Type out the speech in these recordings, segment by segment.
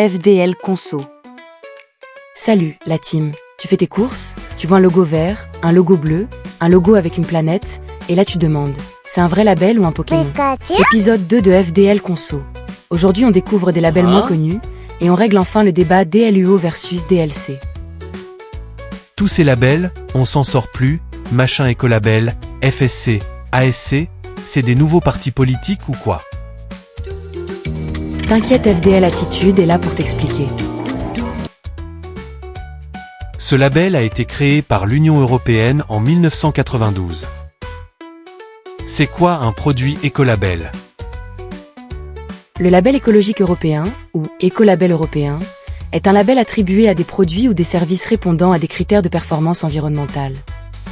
FDL Conso. Salut, la team. Tu fais tes courses, tu vois un logo vert, un logo bleu, un logo avec une planète, et là tu demandes, c'est un vrai label ou un Pokémon? Épisode 2 de FDL Conso. Aujourd'hui on découvre des labels moins connus, et on règle enfin le débat DLUO versus DLC. Tous ces labels, on s'en sort plus, machin écolabel, FSC, ASC, c'est des nouveaux partis politiques ou quoi? T'inquiète, FDL Attitude est là pour t'expliquer. Ce label a été créé par l'Union européenne en 1992. C'est quoi un produit écolabel? Le label écologique européen, ou écolabel européen, est un label attribué à des produits ou des services répondant à des critères de performance environnementale.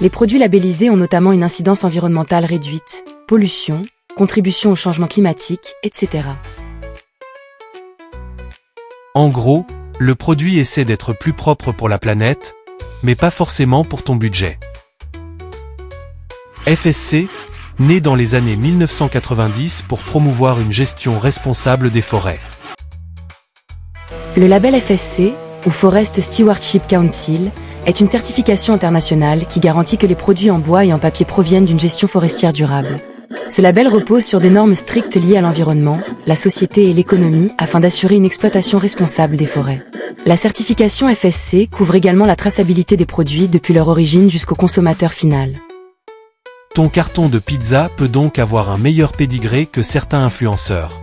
Les produits labellisés ont notamment une incidence environnementale réduite, pollution, contribution au changement climatique, etc. En gros, le produit essaie d'être plus propre pour la planète, mais pas forcément pour ton budget. FSC, né dans les années 1990 pour promouvoir une gestion responsable des forêts. Le label FSC, ou Forest Stewardship Council, est une certification internationale qui garantit que les produits en bois et en papier proviennent d'une gestion forestière durable. Ce label repose sur des normes strictes liées à l'environnement, la société et l'économie afin d'assurer une exploitation responsable des forêts. La certification FSC couvre également la traçabilité des produits depuis leur origine jusqu'au consommateur final. Ton carton de pizza peut donc avoir un meilleur pédigré que certains influenceurs.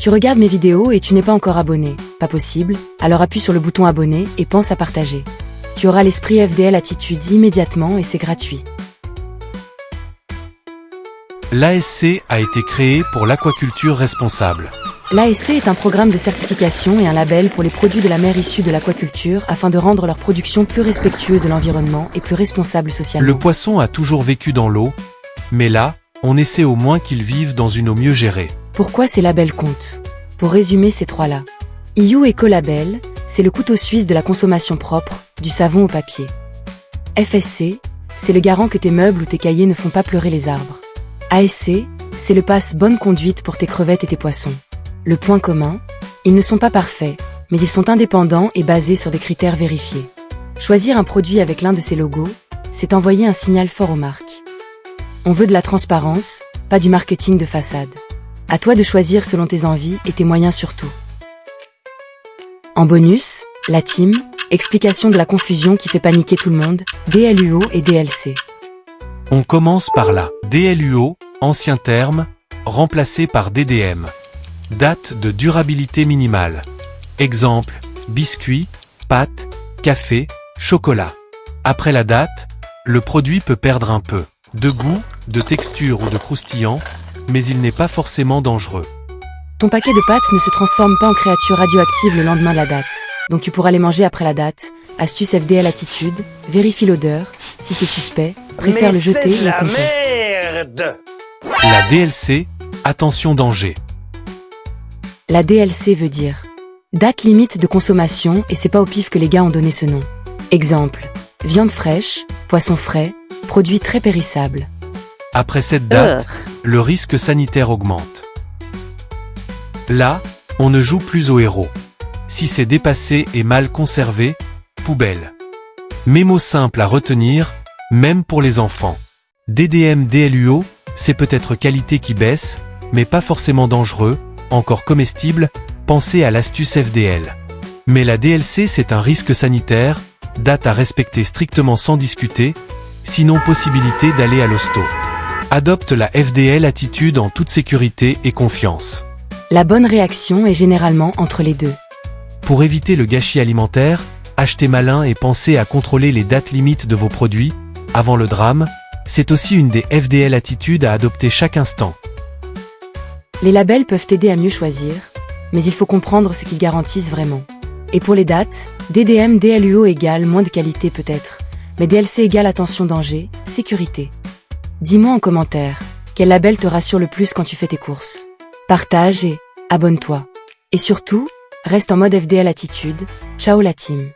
Tu regardes mes vidéos et tu n'es pas encore abonné. Pas possible, alors appuie sur le bouton abonner et pense à partager. Tu auras l'esprit FDL Attitude immédiatement et c'est gratuit. L'ASC a été créé pour l'aquaculture responsable. L'ASC est un programme de certification et un label pour les produits de la mer issus de l'aquaculture afin de rendre leur production plus respectueuse de l'environnement et plus responsable socialement. Le poisson a toujours vécu dans l'eau, mais là, on essaie au moins qu'il vive dans une eau mieux gérée. Pourquoi ces labels comptent? Pour résumer ces trois-là. EU Ecolabel, c'est le couteau suisse de la consommation propre, du savon au papier. FSC, c'est le garant que tes meubles ou tes cahiers ne font pas pleurer les arbres. ASC, c'est le pass bonne conduite pour tes crevettes et tes poissons. Le point commun, ils ne sont pas parfaits, mais ils sont indépendants et basés sur des critères vérifiés. Choisir un produit avec l'un de ces logos, c'est envoyer un signal fort aux marques. On veut de la transparence, pas du marketing de façade. À toi de choisir selon tes envies et tes moyens surtout. En bonus, la team, explication de la confusion qui fait paniquer tout le monde, DLUO et DLC. On commence par la DLUO, ancien terme, remplacé par DDM. Date de durabilité minimale. Exemple, biscuits, pâtes, café, chocolat. Après la date, le produit peut perdre un peu de goût, de texture ou de croustillant, mais il n'est pas forcément dangereux. Ton paquet de pâtes ne se transforme pas en créature radioactive le lendemain de la date, donc tu pourras les manger après la date. Astuce FDL Attitude, vérifie l'odeur, si c'est suspect, préfère le jeter ou le compost. Merde. La DLC, attention danger. La DLC veut dire date limite de consommation et c'est pas au pif que les gars ont donné ce nom. Exemple, viande fraîche, poisson frais, produits très périssables. Après cette date, le risque sanitaire augmente. Là, on ne joue plus au héros. Si c'est dépassé et mal conservé, poubelle. Mémo simple à retenir, même pour les enfants. DDM DLUO, c'est peut-être qualité qui baisse, mais pas forcément dangereux, encore comestible, pensez à l'astuce FDL. Mais la DLC c'est un risque sanitaire, date à respecter strictement sans discuter, sinon possibilité d'aller à l'hosto. Adopte la FDL Attitude en toute sécurité et confiance. La bonne réaction est généralement entre les deux. Pour éviter le gâchis alimentaire, achetez malin et pensez à contrôler les dates limites de vos produits, avant le drame, c'est aussi une des FDL Attitudes à adopter chaque instant. Les labels peuvent t'aider à mieux choisir, mais il faut comprendre ce qu'ils garantissent vraiment. Et pour les dates, DDM DLUO égale moins de qualité peut-être, mais DLC égale attention danger, sécurité. Dis-moi en commentaire, quel label te rassure le plus quand tu fais tes courses? Partage et abonne-toi. Et surtout, reste en mode FDL Attitude. Ciao la team.